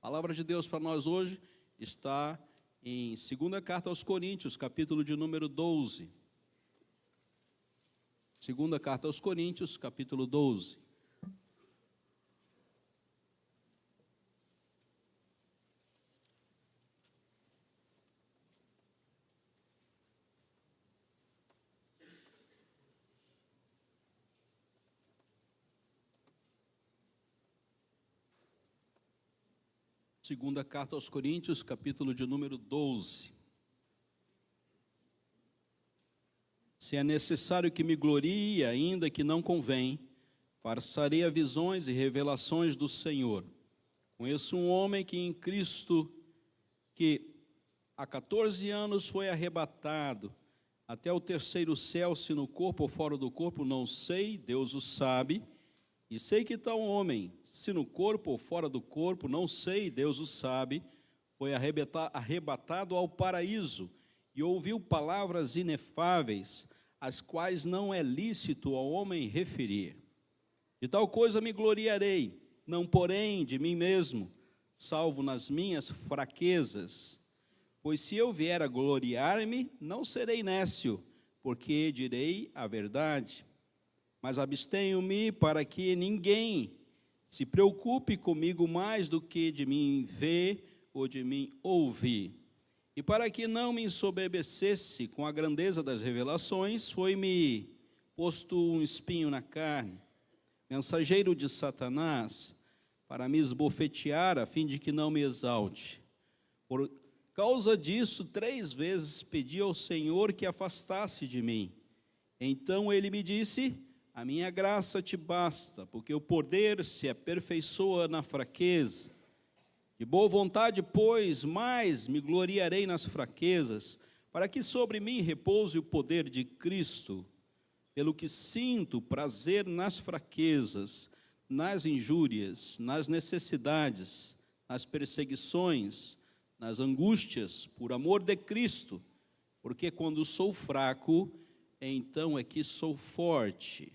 palavra de Deus para nós hoje está em 2ª Carta aos Coríntios, capítulo de número 12. 2ª Carta aos Coríntios, capítulo 12. Segunda Carta aos Coríntios, capítulo de número 12. Se é necessário que me glorie, ainda que não convém, passarei a visões e revelações do Senhor. Conheço um homem que em Cristo, que há 14 anos foi arrebatado até o terceiro céu, se no corpo ou fora do corpo, não sei, Deus o sabe. E sei que tal homem, se no corpo ou fora do corpo, não sei, Deus o sabe, foi arrebatado ao paraíso e ouviu palavras inefáveis, as quais não é lícito ao homem referir. De tal coisa me gloriarei, não porém de mim mesmo, salvo nas minhas fraquezas. Pois se eu vier a gloriar-me, não serei nécio, porque direi a verdade. Mas abstenho-me para que ninguém se preocupe comigo mais do que de mim ver ou de mim ouvir. E para que não me ensoberbecesse com a grandeza das revelações, foi-me posto um espinho na carne, mensageiro de Satanás, para me esbofetear, a fim de que não me exalte. Por causa disso, 3 vezes pedi ao Senhor que afastasse de mim. Então ele me disse: a minha graça te basta, porque o poder se aperfeiçoa na fraqueza. De boa vontade, pois, mais me gloriarei nas fraquezas, para que sobre mim repouse o poder de Cristo. Pelo que sinto prazer nas fraquezas, nas injúrias, nas necessidades, nas perseguições, nas angústias, por amor de Cristo, porque quando sou fraco, então é que sou forte.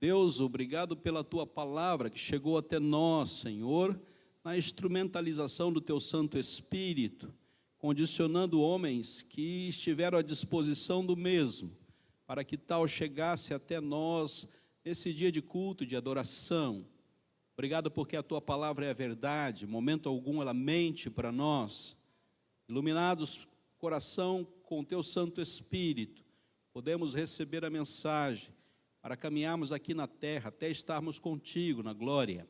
Deus, obrigado pela Tua palavra que chegou até nós, Senhor, na instrumentalização do Teu Santo Espírito, condicionando homens que estiveram à disposição do mesmo, para que tal chegasse até nós nesse dia de culto, de adoração. Obrigado porque a Tua palavra é a verdade, momento algum ela mente para nós. Iluminados coração com o Teu Santo Espírito, podemos receber a mensagem, para caminharmos aqui na terra, até estarmos contigo na glória.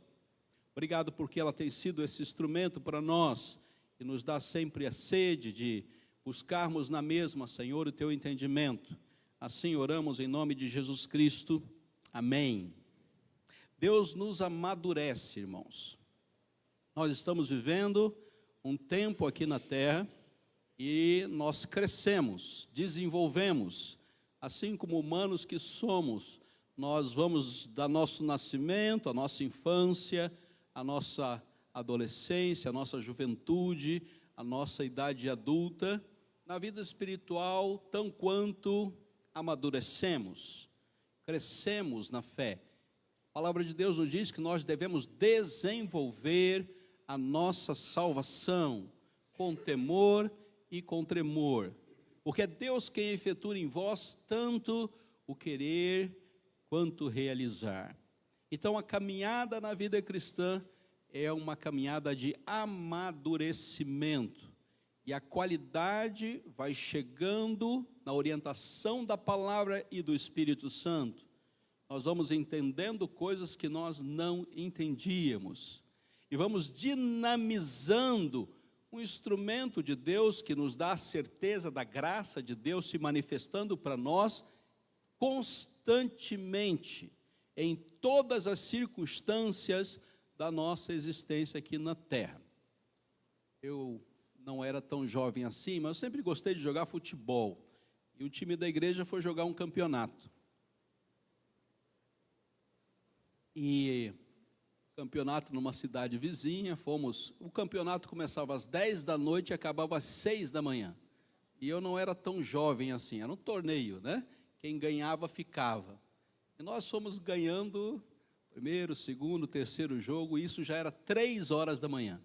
Obrigado porque ela tem sido esse instrumento para nós, e nos dá sempre a sede de buscarmos na mesma, Senhor, o Teu entendimento. Assim oramos em nome de Jesus Cristo. Amém. Deus nos amadurece, irmãos. Nós estamos vivendo um tempo aqui na terra, e nós crescemos, desenvolvemos, assim como humanos que somos. Nós vamos da nosso nascimento, a nossa infância, a nossa adolescência, a nossa juventude, a nossa idade adulta, na vida espiritual, tão quanto amadurecemos, crescemos na fé. A palavra de Deus nos diz que nós devemos desenvolver a nossa salvação com temor e com tremor, porque é Deus quem efetua em vós tanto o querer quanto realizar. Então a caminhada na vida cristã é uma caminhada de amadurecimento, e a qualidade vai chegando na orientação da palavra e do Espírito Santo. Nós vamos entendendo coisas que nós não entendíamos, e vamos dinamizando um instrumento de Deus que nos dá a certeza da graça de Deus se manifestando para nós constantemente, em todas as circunstâncias da nossa existência aqui na terra. Eu não era tão jovem assim, mas eu sempre gostei de jogar futebol, e o time da igreja foi jogar um campeonato. E campeonato numa cidade vizinha, o campeonato começava às 10 da noite e acabava às 6 da manhã. E eu não era tão jovem assim, era um torneio, né? Quem ganhava, ficava. E nós fomos ganhando primeiro, segundo, terceiro jogo, e isso já era 3 horas da manhã.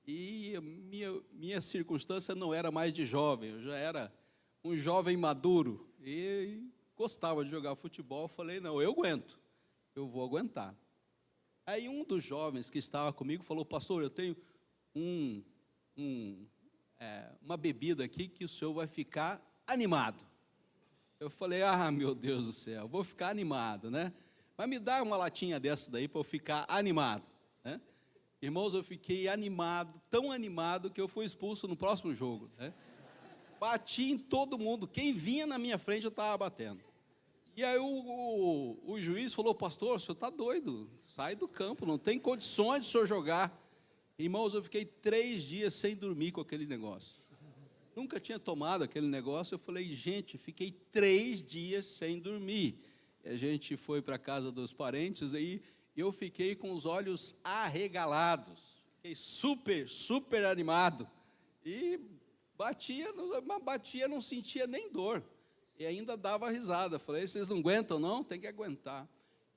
E a minha circunstância não era mais de jovem, eu já era um jovem maduro e gostava de jogar futebol. Falei, não, eu aguento, eu vou aguentar. Aí um dos jovens que estava comigo falou, pastor, eu tenho uma bebida aqui que o senhor vai ficar animado. Eu falei, meu Deus do céu, vou ficar animado, né? Mas me dá uma latinha dessa daí para eu ficar animado, né? Irmãos, eu fiquei animado, tão animado, que eu fui expulso no próximo jogo, né? Bati em todo mundo, quem vinha na minha frente eu estava batendo. E aí o juiz falou, pastor, o senhor está doido, sai do campo, não tem condições de o senhor jogar. Irmãos, eu fiquei 3 dias sem dormir com aquele negócio. Nunca tinha tomado aquele negócio. Eu falei, gente, fiquei 3 dias sem dormir. E a gente foi para a casa dos parentes, aí eu fiquei com os olhos arregalados. Fiquei super animado. E batia, não sentia nem dor. E ainda dava risada. Falei, vocês não aguentam não? Tem que aguentar.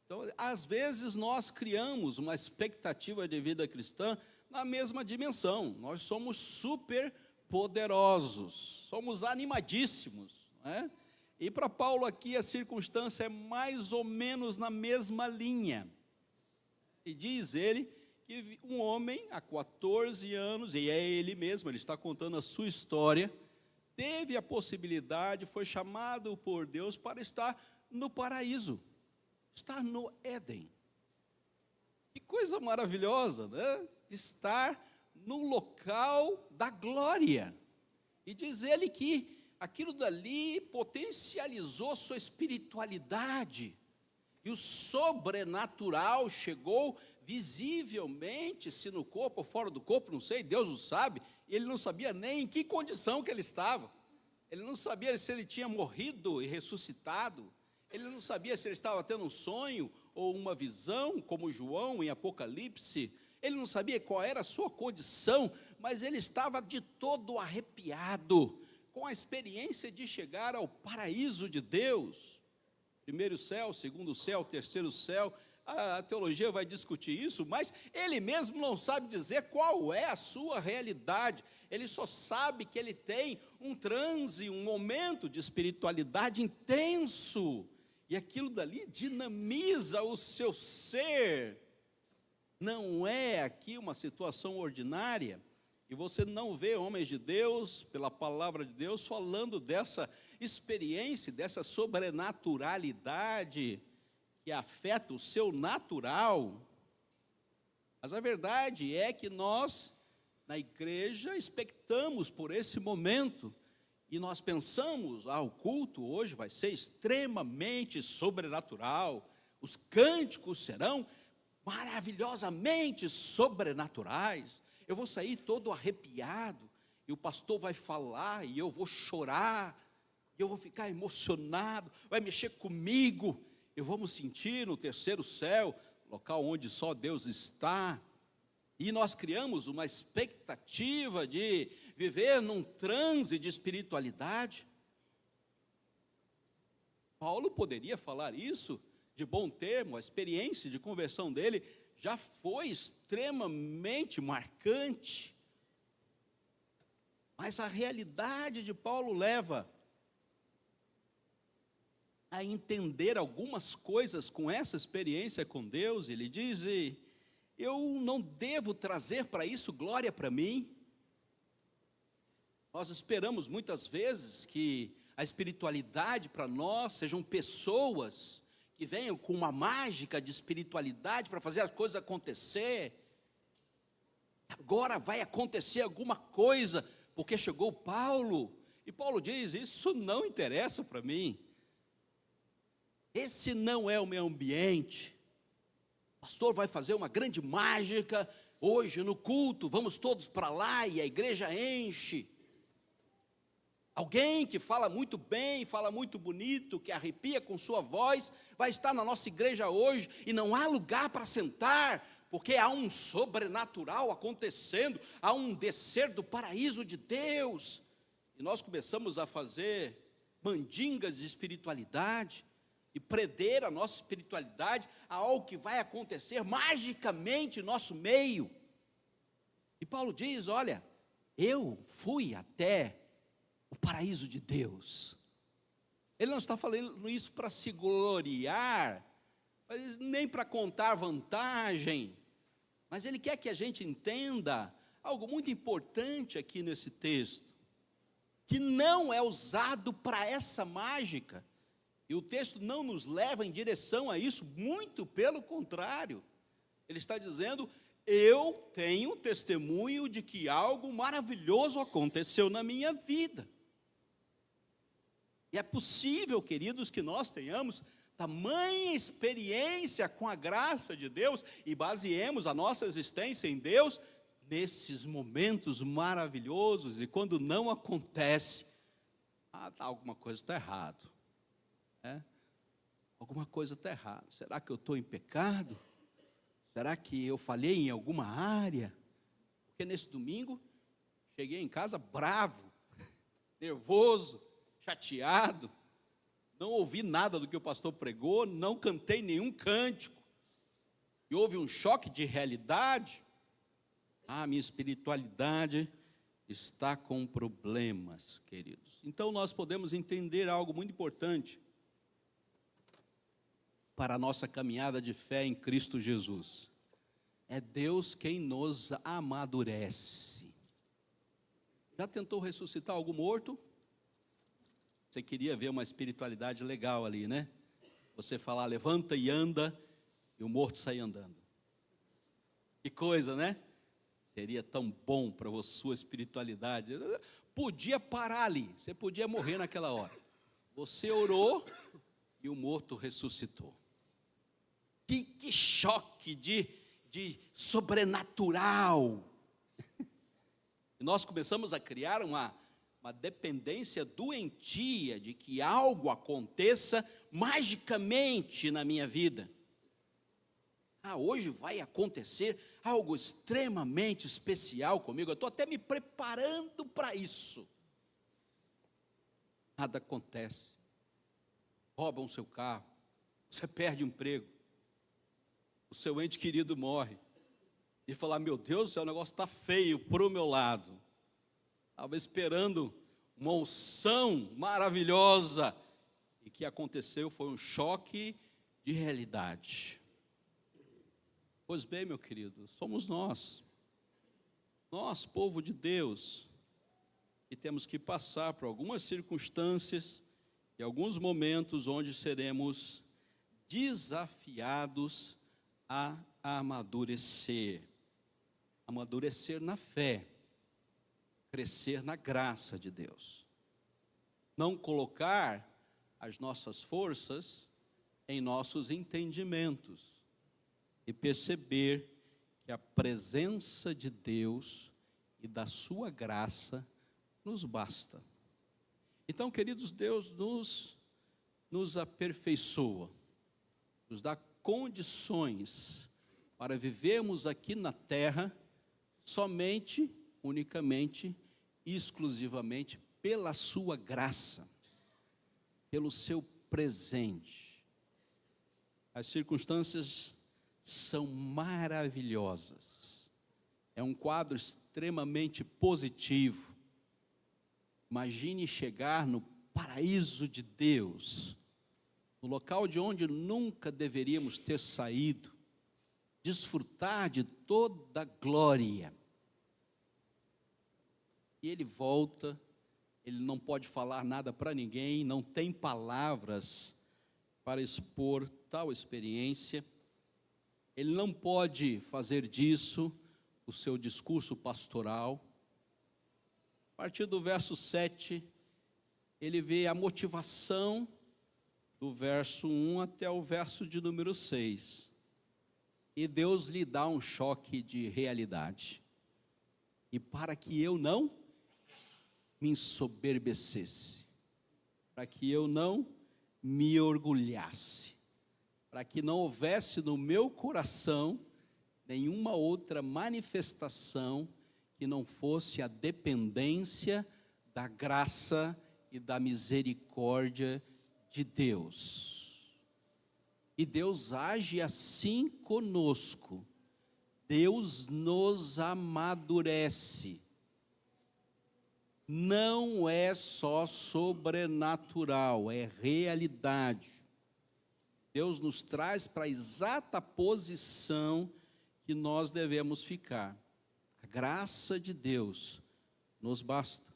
Então, às vezes nós criamos uma expectativa de vida cristã na mesma dimensão. Nós somos super poderosos, somos animadíssimos, né? E para Paulo aqui a circunstância é mais ou menos na mesma linha. E diz ele que um homem há 14 anos, e é ele mesmo, ele está contando a sua história, teve a possibilidade, foi chamado por Deus para estar no paraíso, estar no Éden. Que coisa maravilhosa, né? Estar no local da glória. E diz ele que aquilo dali potencializou sua espiritualidade. E o sobrenatural chegou visivelmente, se no corpo ou fora do corpo, não sei, Deus o sabe. Ele não sabia nem em que condição que ele estava. Ele não sabia se ele tinha morrido e ressuscitado. Ele não sabia se ele estava tendo um sonho ou uma visão, como João em Apocalipse. Ele não sabia qual era a sua condição, mas ele estava de todo arrepiado com a experiência de chegar ao paraíso de Deus. Primeiro céu, segundo céu, terceiro céu, a teologia vai discutir isso, mas ele mesmo não sabe dizer qual é a sua realidade. Ele só sabe que ele tem um transe, um momento de espiritualidade intenso, e aquilo dali dinamiza o seu ser. Não é aqui uma situação ordinária, e você não vê homens de Deus, pela palavra de Deus, falando dessa experiência, dessa sobrenaturalidade que afeta o seu natural. Mas a verdade é que nós, na igreja, expectamos por esse momento, e nós pensamos, o culto hoje vai ser extremamente sobrenatural, os cânticos serão maravilhosamente sobrenaturais, eu vou sair todo arrepiado, e o pastor vai falar, e eu vou chorar, e eu vou ficar emocionado, vai mexer comigo, eu vou me sentir no terceiro céu, local onde só Deus está, e nós criamos uma expectativa de viver num transe de espiritualidade. Paulo poderia falar isso de bom termo, a experiência de conversão dele já foi extremamente marcante. Mas a realidade de Paulo leva a entender algumas coisas com essa experiência com Deus. Ele diz, eu não devo trazer para isso glória para mim. Nós esperamos muitas vezes que a espiritualidade para nós sejam pessoas que venham com uma mágica de espiritualidade para fazer as coisas acontecer. Agora vai acontecer alguma coisa, porque chegou Paulo, e Paulo diz, isso não interessa para mim, esse não é o meu ambiente. O pastor vai fazer uma grande mágica, hoje no culto, vamos todos para lá, e a igreja enche. Alguém que fala muito bem, fala muito bonito, que arrepia com sua voz, vai estar na nossa igreja hoje, e não há lugar para sentar, porque há um sobrenatural acontecendo, há um descer do paraíso de Deus, e nós começamos a fazer mandingas de espiritualidade, e prender a nossa espiritualidade a algo que vai acontecer magicamente em nosso meio. E Paulo diz, olha, eu fui até o paraíso de Deus. Ele não está falando isso para se gloriar, nem para contar vantagem, mas ele quer que a gente entenda algo muito importante aqui nesse texto, que não é usado para essa mágica, e o texto não nos leva em direção a isso, muito pelo contrário. Ele está dizendo, eu tenho testemunho de que algo maravilhoso aconteceu na minha vida. E é possível, queridos, que nós tenhamos tamanha experiência com a graça de Deus e baseemos a nossa existência em Deus nesses momentos maravilhosos, e quando não acontece, alguma coisa está errado. Alguma coisa está errada. Será que eu estou em pecado? Será que eu falhei em alguma área? Porque nesse domingo, cheguei em casa bravo, nervoso, chateado, não ouvi nada do que o pastor pregou, não cantei nenhum cântico, e houve um choque de realidade. Minha espiritualidade está com problemas, queridos. Então nós podemos entender algo muito importante para a nossa caminhada de fé em Cristo Jesus. É Deus quem nos amadurece. Já tentou ressuscitar algum morto? Você queria ver uma espiritualidade legal ali, né? Você falar, levanta e anda, e o morto sair andando. Que coisa, né? Seria tão bom para a sua espiritualidade. Podia parar ali, você podia morrer naquela hora. Você orou e o morto ressuscitou. Que choque de sobrenatural. E nós começamos a criar uma dependência doentia de que algo aconteça magicamente na minha vida. Hoje vai acontecer algo extremamente especial comigo, eu estou até me preparando para isso. Nada acontece. Roubam o seu carro, você perde o emprego, o seu ente querido morre, e falar, meu Deus do céu, o negócio está feio para o meu lado. Estava esperando uma unção maravilhosa, e o que aconteceu foi um choque de realidade. Pois bem, meu querido, somos nós, povo de Deus, que temos que passar por algumas circunstâncias e alguns momentos onde seremos desafiados a amadurecer na fé, crescer na graça de Deus. Não colocar as nossas forças em nossos entendimentos e perceber que a presença de Deus e da sua graça nos basta. Então, queridos, Deus nos aperfeiçoa, nos dá condições para vivermos aqui na terra somente, unicamente, exclusivamente pela sua graça, pelo seu presente. As circunstâncias são maravilhosas. É um quadro extremamente positivo. Imagine chegar no paraíso de Deus, no local de onde nunca deveríamos ter saído, desfrutar de toda a glória. E ele volta, ele não pode falar nada para ninguém, não tem palavras para expor tal experiência. Ele não pode fazer disso o seu discurso pastoral. A partir do verso 7, ele vê a motivação do verso 1 até o verso de número 6. E Deus lhe dá um choque de realidade. E para que eu não me ensoberbecesse, para que eu não me orgulhasse, para que não houvesse no meu coração nenhuma outra manifestação que não fosse a dependência da graça e da misericórdia de Deus. E Deus age assim conosco, Deus nos amadurece. Não é só sobrenatural, é realidade. Deus nos traz para a exata posição que nós devemos ficar. A graça de Deus nos basta.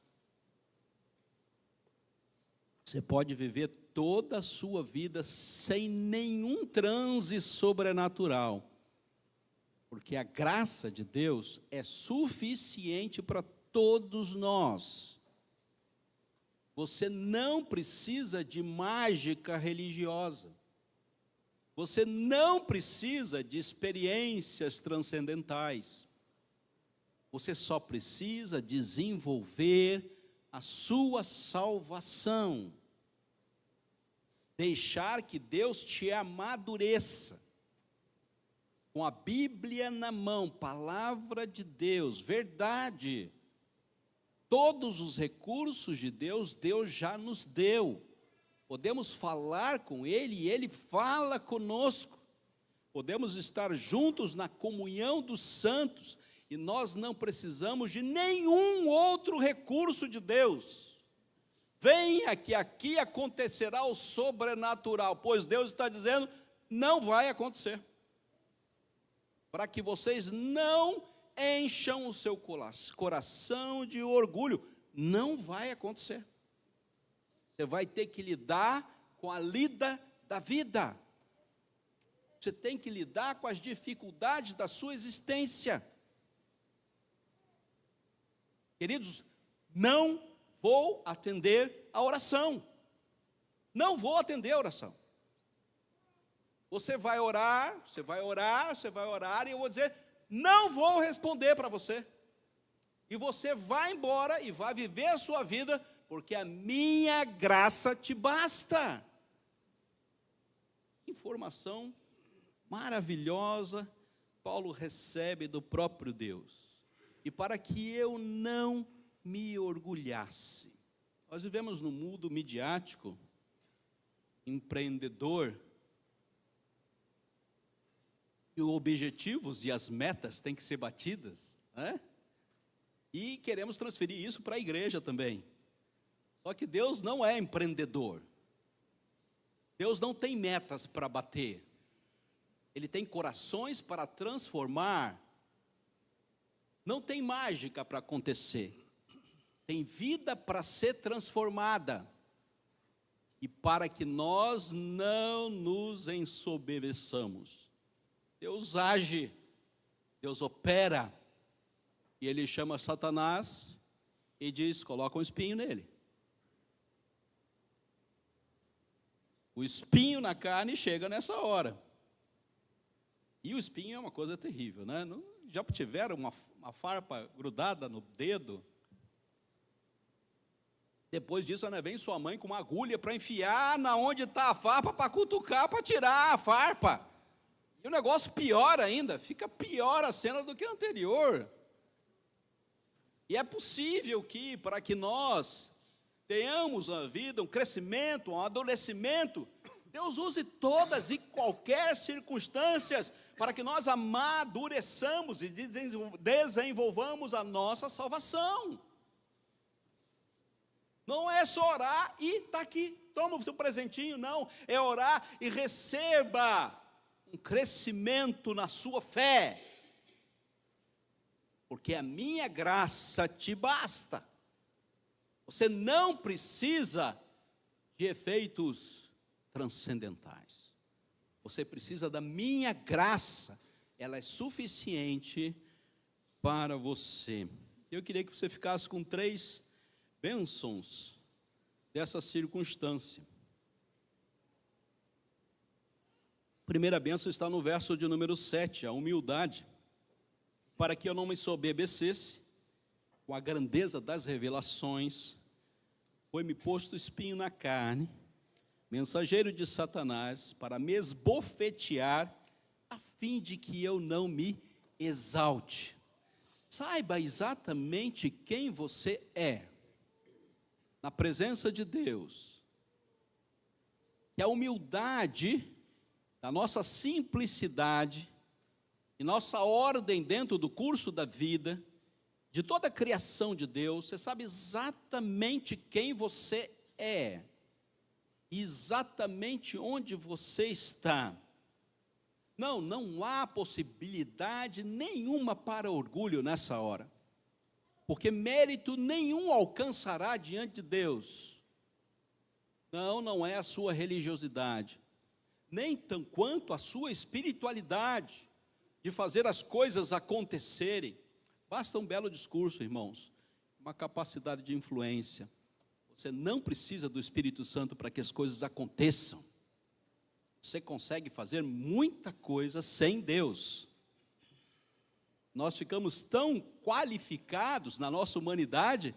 Você pode viver toda a sua vida sem nenhum transe sobrenatural, porque a graça de Deus é suficiente para todos nós. Você não precisa de mágica religiosa. Você não precisa de experiências transcendentais. Você só precisa desenvolver a sua salvação. Deixar que Deus te amadureça. Com a Bíblia na mão, palavra de Deus, verdade. Todos os recursos de Deus, Deus já nos deu. Podemos falar com Ele e Ele fala conosco. Podemos estar juntos na comunhão dos santos e nós não precisamos de nenhum outro recurso de Deus. Venha que aqui acontecerá o sobrenatural, pois Deus está dizendo, não vai acontecer. Para que vocês não encham o seu coração de orgulho, não vai acontecer. Você vai ter que lidar com a lida da vida. Você tem que lidar com as dificuldades da sua existência. Queridos, não vou atender a oração. Não vou atender a oração. Você vai orar, você vai orar, você vai orar, e eu vou dizer, não vou responder para você. E você vai embora e vai viver a sua vida, porque a minha graça te basta. Informação maravilhosa, Paulo recebe do próprio Deus. E para que eu não me orgulhasse. Nós vivemos num mundo midiático, empreendedor, e os objetivos e as metas têm que ser batidas, né? E queremos transferir isso para a igreja também. Só que Deus não é empreendedor. Deus não tem metas para bater. Ele tem corações para transformar. Não tem mágica para acontecer. Tem vida para ser transformada. E para que nós não nos ensoberbeçamos. Deus age, Deus opera. E Ele chama Satanás e diz, coloca um espinho nele. O espinho na carne chega nessa hora. E o espinho é uma coisa terrível, né? Já tiveram uma farpa grudada no dedo? Depois disso, né, vem sua mãe com uma agulha para enfiar na onde está a farpa, para cutucar, para tirar a farpa. E o negócio piora ainda, fica pior a cena do que a anterior. E é possível que, para que nós tenhamos uma vida, um crescimento, um amadurecimento, Deus use todas e qualquer circunstâncias para que nós amadureçamos e desenvolvamos a nossa salvação. Não é só orar e está aqui, toma o seu presentinho, não. É orar e receba um crescimento na sua fé. Porque a minha graça te basta. Você não precisa de efeitos transcendentais. Você precisa da minha graça. Ela é suficiente para você. Eu queria que você ficasse com 3 bênçãos dessa circunstância. A primeira bênção está no verso de número 7, a humildade. Para que eu não me soberbecesse com a grandeza das revelações, foi-me posto espinho na carne, mensageiro de Satanás, para me esbofetear, a fim de que eu não me exalte. Saiba exatamente quem você é, na presença de Deus. E a humildade, da nossa simplicidade, E nossa ordem dentro do curso da vida, de toda a criação de Deus, você sabe exatamente quem você é, exatamente onde você está. Não há possibilidade nenhuma para orgulho nessa hora, porque mérito nenhum alcançará diante de Deus. Não é a sua religiosidade, nem tanto a sua espiritualidade, de fazer as coisas acontecerem. Basta um belo discurso, irmãos, uma capacidade de influência. Você não precisa do Espírito Santo para que as coisas aconteçam. Você consegue fazer muita coisa sem Deus. Nós ficamos tão qualificados na nossa humanidade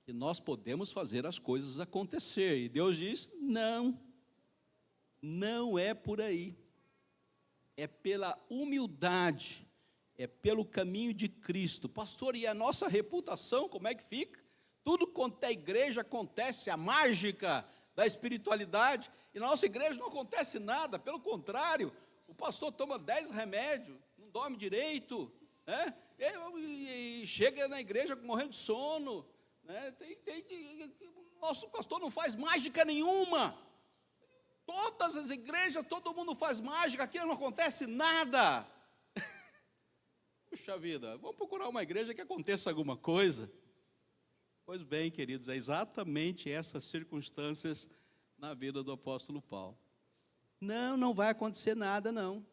que nós podemos fazer as coisas acontecer. E Deus diz: não é por aí. É pela humildade, é pelo caminho de Cristo. Pastor, e a nossa reputação, como é que fica? Tudo quanto é igreja acontece, a mágica da espiritualidade, e na nossa igreja não acontece nada, pelo contrário, o pastor toma 10 remédios, não dorme direito, né? E chega na igreja morrendo de sono, né? Nosso pastor não faz mágica nenhuma. Todas as igrejas, todo mundo faz mágica, aqui não acontece nada. Puxa vida, vamos procurar uma igreja que aconteça alguma coisa. Pois bem, queridos, é exatamente essas circunstâncias na vida do apóstolo Paulo. Não vai acontecer nada, não.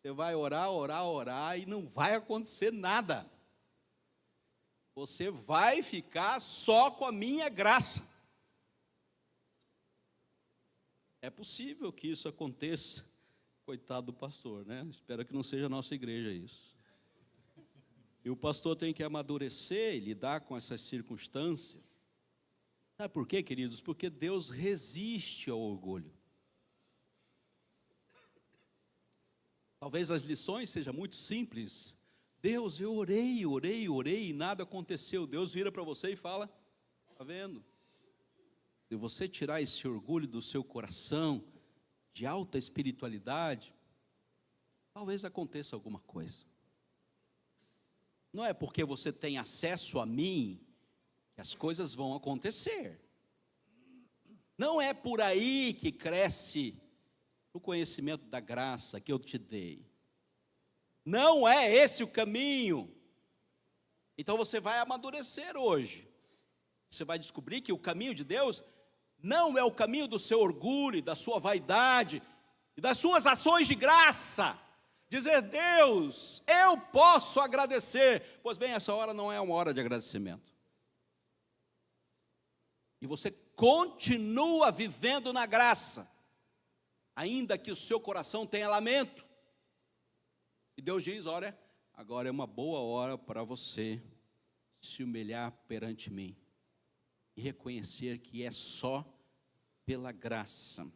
Você vai orar e não vai acontecer nada. Você vai ficar só com a minha graça. É possível que isso aconteça, coitado do pastor, né? Espero que não seja a nossa igreja isso. E o pastor tem que amadurecer e lidar com essas circunstâncias. Sabe por quê, queridos? Porque Deus resiste ao orgulho. Talvez as lições sejam muito simples. Deus, eu orei e nada aconteceu. Deus vira para você e fala: está vendo? Se você tirar esse orgulho do seu coração, de alta espiritualidade, talvez aconteça alguma coisa. Não é porque você tem acesso a mim que as coisas vão acontecer. Não é por aí que cresce o conhecimento da graça que eu te dei. Não é esse o caminho. Então você vai amadurecer hoje. Você vai descobrir que o caminho de Deus não é o caminho do seu orgulho, da sua vaidade e das suas ações de graça. Dizer: Deus, eu posso agradecer. Pois bem, essa hora não é uma hora de agradecimento. E você continua vivendo na graça, ainda que o seu coração tenha lamento. E Deus diz: olha, agora é uma boa hora para você se humilhar perante mim e reconhecer que é só pela graça.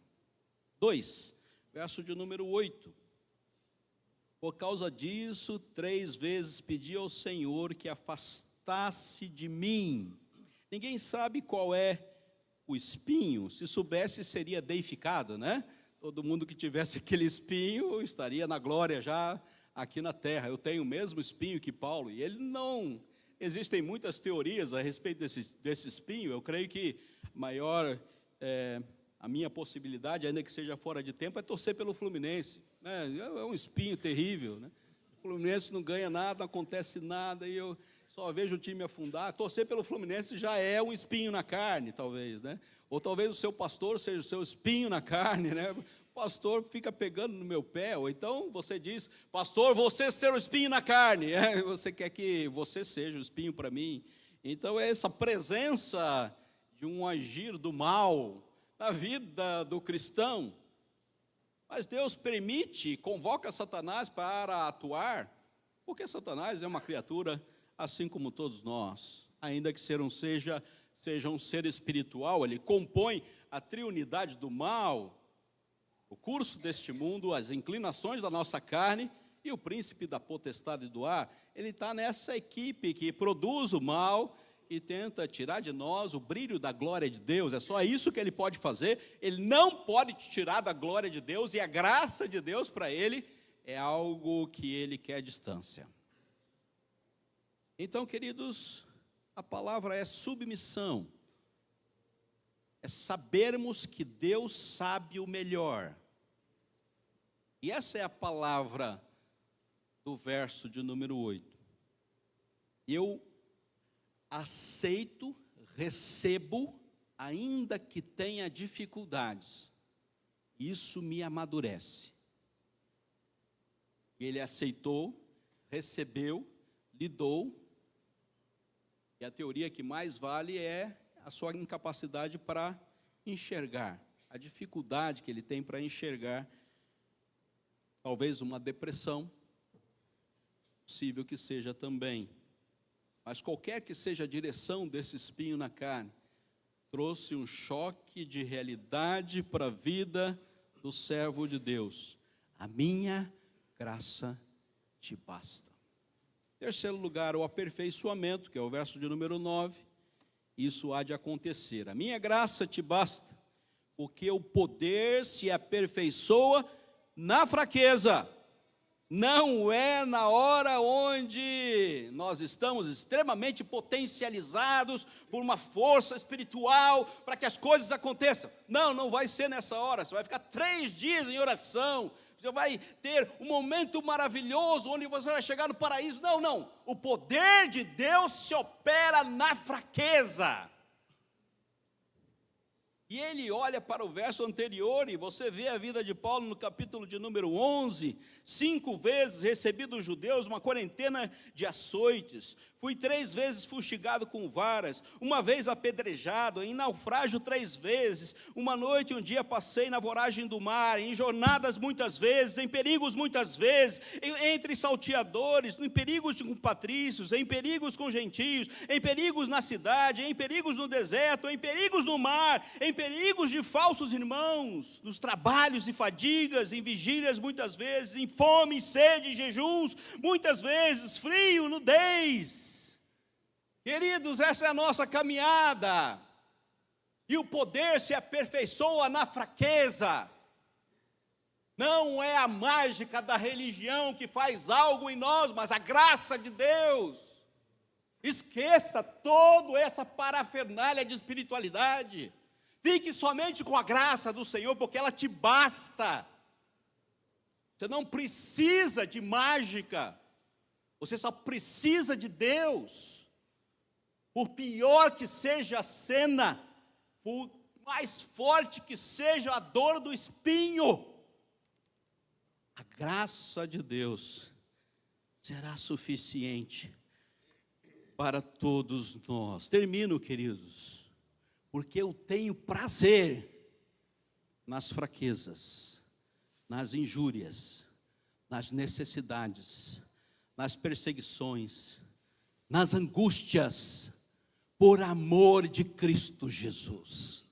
2, verso de número 8. Por causa disso, 3 vezes pedi ao Senhor que afastasse de mim. Ninguém sabe qual é o espinho. Se soubesse, seria deificado, né? Todo mundo que tivesse aquele espinho estaria na glória já aqui na terra. Eu tenho o mesmo espinho que Paulo, e ele não... Existem muitas teorias a respeito desse espinho. Eu creio que a minha possibilidade, ainda que seja fora de tempo, é torcer pelo Fluminense, né? É um espinho terrível, né? O Fluminense não ganha nada, não acontece nada, e eu só vejo o time afundar. Torcer pelo Fluminense já é um espinho na carne, talvez, né? Ou talvez o seu pastor seja o seu espinho na carne, né? O pastor fica pegando no meu pé, ou então você diz: pastor, você ser o espinho na carne, você quer que você seja o espinho para mim. Então é essa presença de um agir do mal na vida do cristão. Mas Deus permite e convoca Satanás para atuar, porque Satanás é uma criatura assim como todos nós, ainda que seja um ser espiritual. Ele compõe a triunidade do mal, o curso deste mundo, as inclinações da nossa carne e o príncipe da potestade do ar. Ele está nessa equipe que produz o mal e tenta tirar de nós o brilho da glória de Deus. É só isso que ele pode fazer. Ele não pode te tirar da glória de Deus, e a graça de Deus para ele é algo que ele quer distância. Então, queridos, a palavra é submissão. É sabermos que Deus sabe o melhor. E essa é a palavra do verso de número 8. Eu aceito, recebo, ainda que tenha dificuldades. Isso me amadurece. Ele aceitou, recebeu, lidou. E a teoria que mais vale é a sua incapacidade para enxergar. A dificuldade que ele tem para enxergar. Talvez uma depressão. Possível que seja também. Mas qualquer que seja a direção desse espinho na carne, trouxe um choque de realidade para a vida do servo de Deus. A minha graça te basta. Terceiro lugar, o aperfeiçoamento, que é o verso de número 9. Isso há de acontecer. A minha graça te basta, porque o poder se aperfeiçoa na fraqueza. Não é na hora onde nós estamos extremamente potencializados por uma força espiritual para que as coisas aconteçam. Não, não vai ser nessa hora. Você vai ficar 3 dias em oração. Você vai ter um momento maravilhoso onde você vai chegar no paraíso. Não, não. O poder de Deus se opera na fraqueza. E ele olha para o verso anterior, e você vê a vida de Paulo no capítulo de número 11, 5 vezes recebi dos judeus uma quarentena de açoites, fui 3 vezes fustigado com varas, uma vez apedrejado, em naufrágio 3 vezes, uma noite e um dia passei na voragem do mar, em jornadas muitas vezes, em perigos muitas vezes, entre salteadores, em perigos com patrícios, em perigos com gentios, em perigos na cidade, em perigos no deserto, em perigos no mar, em perigos de falsos irmãos, nos trabalhos e fadigas, em vigílias muitas vezes, em fome, sede, jejuns, muitas vezes, frio, nudez. Queridos, essa é a nossa caminhada, e o poder se aperfeiçoa na fraqueza. Não é a mágica da religião que faz algo em nós, mas a graça de Deus. Esqueça toda essa parafernália de espiritualidade. Fique somente com a graça do Senhor, porque ela te basta. Você não precisa de mágica. Você só precisa de Deus. Por pior que seja a cena, por mais forte que seja a dor do espinho, a graça de Deus será suficiente para todos nós. Termino, queridos, porque eu tenho prazer nas fraquezas, nas injúrias, nas necessidades, nas perseguições, nas angústias, por amor de Cristo Jesus.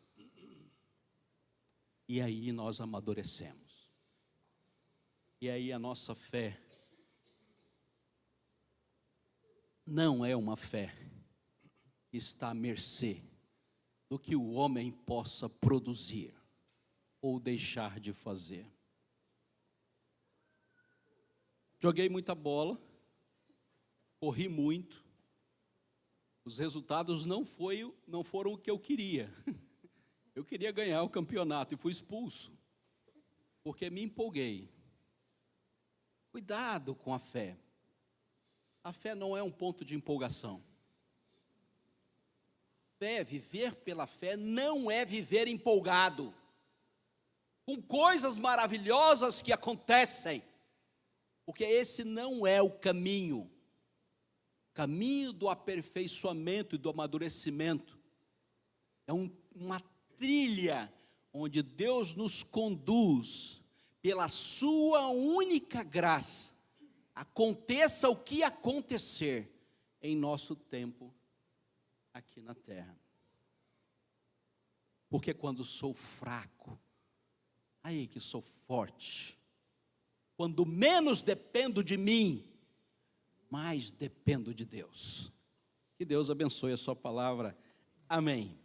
E aí nós amadurecemos. E aí a nossa fé não é uma fé que está à mercê do que o homem possa produzir ou deixar de fazer. Joguei muita bola, corri muito. Os resultados não foram o que eu queria. Eu queria ganhar o campeonato e fui expulso, porque me empolguei. Cuidado com a fé. A fé não é um ponto de empolgação. Fé, viver pela fé, não é viver empolgado com coisas maravilhosas que acontecem, porque esse não é o caminho. Caminho do aperfeiçoamento e do amadurecimento. É uma trilha onde Deus nos conduz pela sua única graça. Aconteça o que acontecer em nosso tempo aqui na terra. Porque quando sou fraco, aí que sou forte. Quando menos dependo de mim, mais dependo de Deus. Que Deus abençoe a sua palavra. Amém.